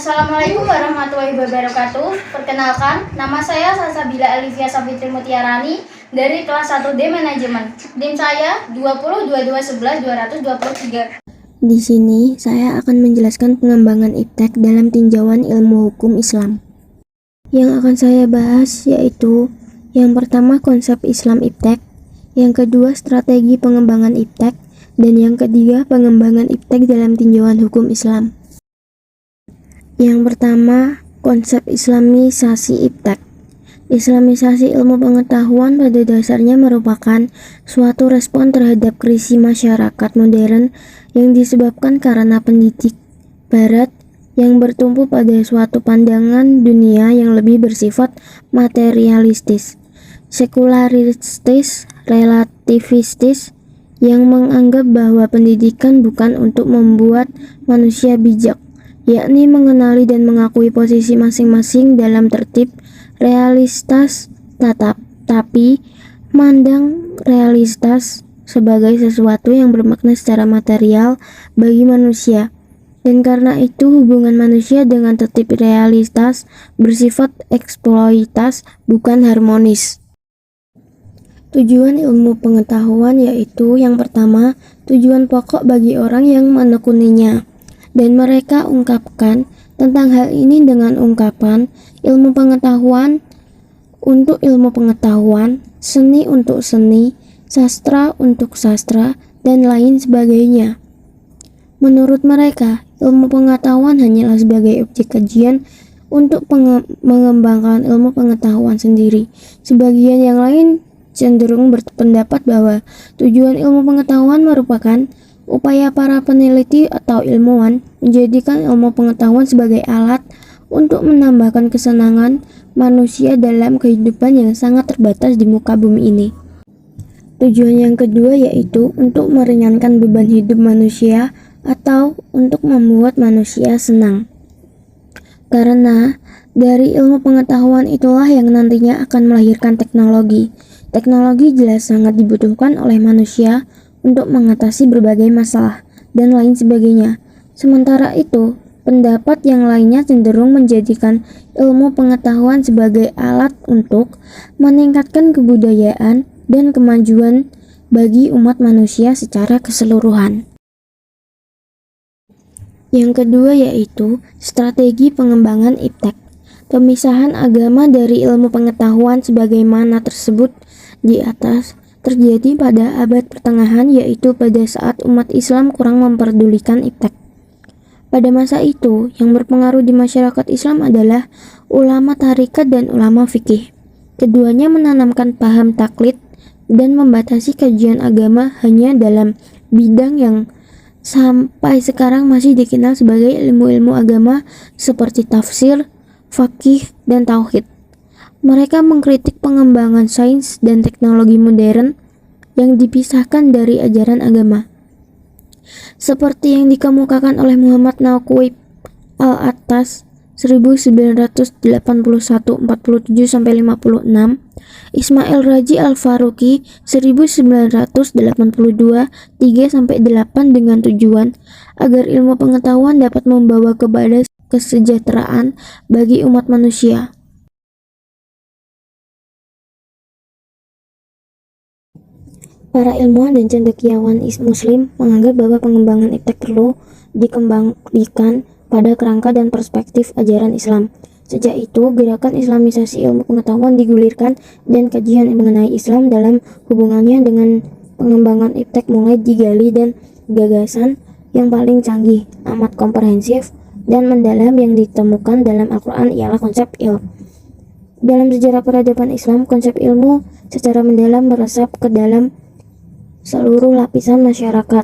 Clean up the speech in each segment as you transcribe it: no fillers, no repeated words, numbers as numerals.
Assalamualaikum warahmatullahi wabarakatuh. Perkenalkan, nama saya Salsabila Alivia Safitri Mutiarani dari kelas 1D Manajemen. NIM saya 2022111223. Di sini saya akan menjelaskan pengembangan iptek dalam tinjauan ilmu hukum Islam. Yang akan saya bahas yaitu yang pertama konsep Islam iptek, yang kedua strategi pengembangan iptek, dan yang ketiga pengembangan iptek dalam tinjauan hukum Islam. Yang pertama, konsep Islamisasi iptek. Islamisasi ilmu pengetahuan pada dasarnya merupakan suatu respon terhadap krisis masyarakat modern yang disebabkan karena pendidik Barat yang bertumpu pada suatu pandangan dunia yang lebih bersifat materialistis, sekularistis, relativistis, yang menganggap bahwa pendidikan bukan untuk membuat manusia bijak, yakni mengenali dan mengakui posisi masing-masing dalam tertib realitas tapi mandang realitas sebagai sesuatu yang bermakna secara material bagi manusia, dan karena itu hubungan manusia dengan tertib realitas bersifat eksploitas bukan harmonis. Tujuan ilmu pengetahuan yaitu yang pertama, tujuan pokok bagi orang yang menekuninya. Dan mereka ungkapkan tentang hal ini dengan ungkapan ilmu pengetahuan untuk ilmu pengetahuan, seni untuk seni, sastra untuk sastra, dan lain sebagainya. Menurut mereka, ilmu pengetahuan hanyalah sebagai objek kajian untuk mengembangkan ilmu pengetahuan sendiri. Sebagian yang lain cenderung berpendapat bahwa tujuan ilmu pengetahuan merupakan upaya para peneliti atau ilmuwan menjadikan ilmu pengetahuan sebagai alat untuk menambahkan kesenangan manusia dalam kehidupan yang sangat terbatas di muka bumi ini. Tujuan yang kedua yaitu untuk meringankan beban hidup manusia atau untuk membuat manusia senang. Karena dari ilmu pengetahuan itulah yang nantinya akan melahirkan teknologi. Teknologi jelas sangat dibutuhkan oleh manusia untuk mengatasi berbagai masalah dan lain sebagainya. Sementara itu, pendapat yang lainnya cenderung menjadikan ilmu pengetahuan sebagai alat untuk meningkatkan kebudayaan dan kemajuan bagi umat manusia secara keseluruhan. Yang kedua yaitu strategi pengembangan iptek. Pemisahan agama dari ilmu pengetahuan sebagaimana tersebut di atas terjadi pada abad pertengahan, yaitu pada saat umat Islam kurang memperdulikan iptek. Pada masa itu, yang berpengaruh di masyarakat Islam adalah ulama tarekat dan ulama fikih. Keduanya menanamkan paham taklid dan membatasi kajian agama hanya dalam bidang yang sampai sekarang masih dikenal sebagai ilmu-ilmu agama seperti tafsir, fakih, dan tauhid. Mereka mengkritik pengembangan sains dan teknologi modern yang dipisahkan dari ajaran agama. Seperti yang dikemukakan oleh Muhammad Naqib Al-Attas 1981-47-56, Ismail Raji Al-Faruqi 1982-3-8 dengan tujuan agar ilmu pengetahuan dapat membawa kepada kesejahteraan bagi umat manusia. Para ilmuwan dan cendekiawan muslim menganggap bahwa pengembangan iptek perlu dikembangkan pada kerangka dan perspektif ajaran Islam. Sejak itu, gerakan islamisasi ilmu pengetahuan digulirkan dan kajian mengenai Islam dalam hubungannya dengan pengembangan iptek mulai digali, dan gagasan yang paling canggih, amat komprehensif, dan mendalam yang ditemukan dalam Al-Quran ialah konsep ilmu. Dalam sejarah peradaban Islam, konsep ilmu secara mendalam meresap ke dalam seluruh lapisan masyarakat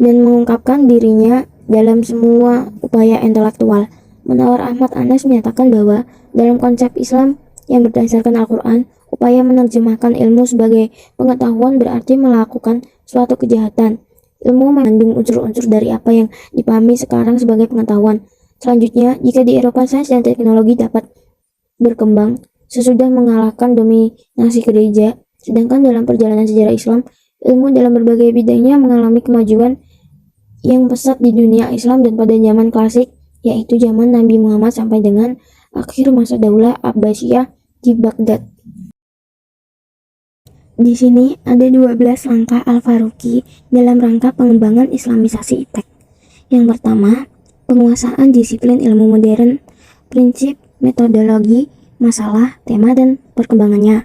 dan mengungkapkan dirinya dalam semua upaya intelektual. Munawar Ahmad Anas menyatakan bahwa dalam konsep Islam yang berdasarkan Al-Quran, upaya menerjemahkan ilmu sebagai pengetahuan berarti melakukan suatu kejahatan. Ilmu mengandung unsur-unsur dari apa yang dipahami sekarang sebagai pengetahuan. Selanjutnya, jika di Eropa sains dan teknologi dapat berkembang sesudah mengalahkan dominasi gereja, sedangkan dalam perjalanan sejarah Islam, ilmu dalam berbagai bidangnya mengalami kemajuan yang pesat di dunia Islam dan pada zaman klasik, yaitu zaman Nabi Muhammad sampai dengan akhir masa Daulah Abbasiyah di Baghdad. Di sini ada 12 langkah Al-Faruqi dalam rangka pengembangan Islamisasi IPTEK. Yang pertama, penguasaan disiplin ilmu modern, prinsip, metodologi, masalah, tema, dan perkembangannya.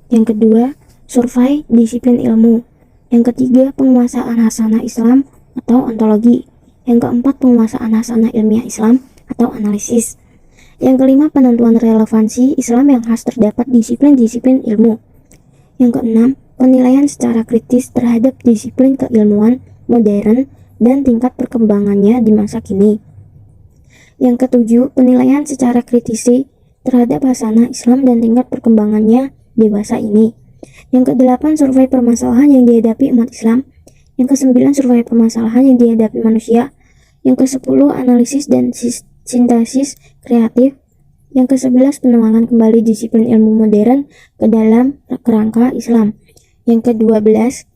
Yang kedua, survei disiplin ilmu. Yang ketiga, penguasaan hasanah Islam atau ontologi. Yang keempat, penguasaan hasanah ilmiah Islam atau analisis. Yang kelima, penentuan relevansi Islam yang khas terdapat disiplin-disiplin ilmu. Yang keenam, penilaian secara kritis terhadap disiplin keilmuan modern dan tingkat perkembangannya di masa kini. Yang ketujuh, penilaian secara kritisi terhadap hasanah Islam dan tingkat perkembangannya di masa ini. Yang kedelapan, survei permasalahan yang dihadapi umat Islam. Yang kesembilan, survei permasalahan yang dihadapi manusia. Yang kesepuluh, analisis dan sintesis kreatif. Yang kesebelas, penuangan kembali disiplin ilmu modern ke dalam kerangka Islam. Yang kedua-belas,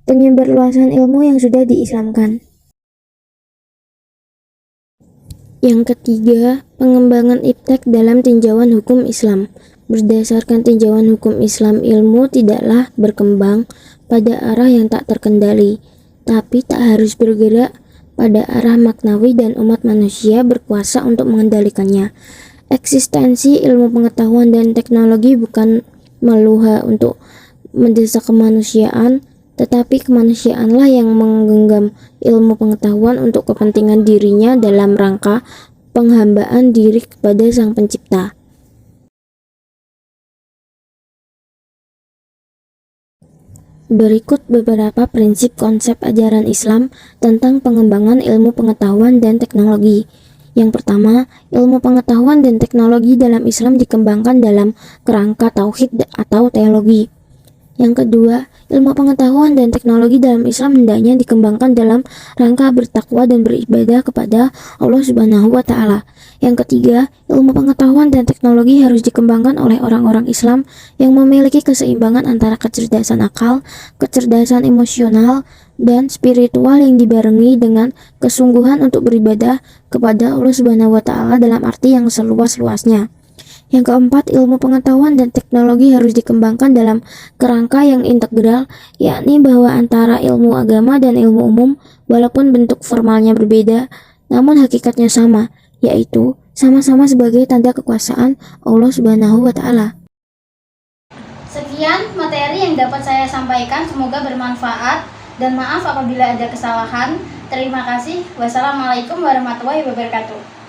penyebarluasan ilmu yang sudah diislamkan. Yang ketiga, pengembangan IPTEK dalam tinjauan hukum Islam. Berdasarkan tinjauan hukum Islam, ilmu tidaklah berkembang pada arah yang tak terkendali, tapi tak harus bergerak pada arah maknawi dan umat manusia berkuasa untuk mengendalikannya. Eksistensi ilmu pengetahuan dan teknologi bukan meluha untuk mendesak kemanusiaan, tetapi kemanusiaanlah yang menggenggam ilmu pengetahuan untuk kepentingan dirinya dalam rangka penghambaan diri kepada Sang Pencipta. Berikut beberapa prinsip konsep ajaran Islam tentang pengembangan ilmu pengetahuan dan teknologi. Yang pertama, ilmu pengetahuan dan teknologi dalam Islam dikembangkan dalam kerangka tauhid atau teologi. Yang kedua, ilmu pengetahuan dan teknologi dalam Islam hendaknya dikembangkan dalam rangka bertakwa dan beribadah kepada Allah Subhanahu wa Ta'ala. Yang ketiga, ilmu pengetahuan dan teknologi harus dikembangkan oleh orang-orang Islam yang memiliki keseimbangan antara kecerdasan akal, kecerdasan emosional, dan spiritual yang dibarengi dengan kesungguhan untuk beribadah kepada Allah Subhanahu wa Ta'ala dalam arti yang seluas-luasnya. Yang keempat, ilmu pengetahuan dan teknologi harus dikembangkan dalam kerangka yang integral, yakni bahwa antara ilmu agama dan ilmu umum, walaupun bentuk formalnya berbeda, namun hakikatnya sama, yaitu sama-sama sebagai tanda kekuasaan Allah Subhanahu wa Ta'ala. Sekian materi yang dapat saya sampaikan, semoga bermanfaat dan maaf apabila ada kesalahan. Terima kasih. Wassalamualaikum warahmatullahi wabarakatuh.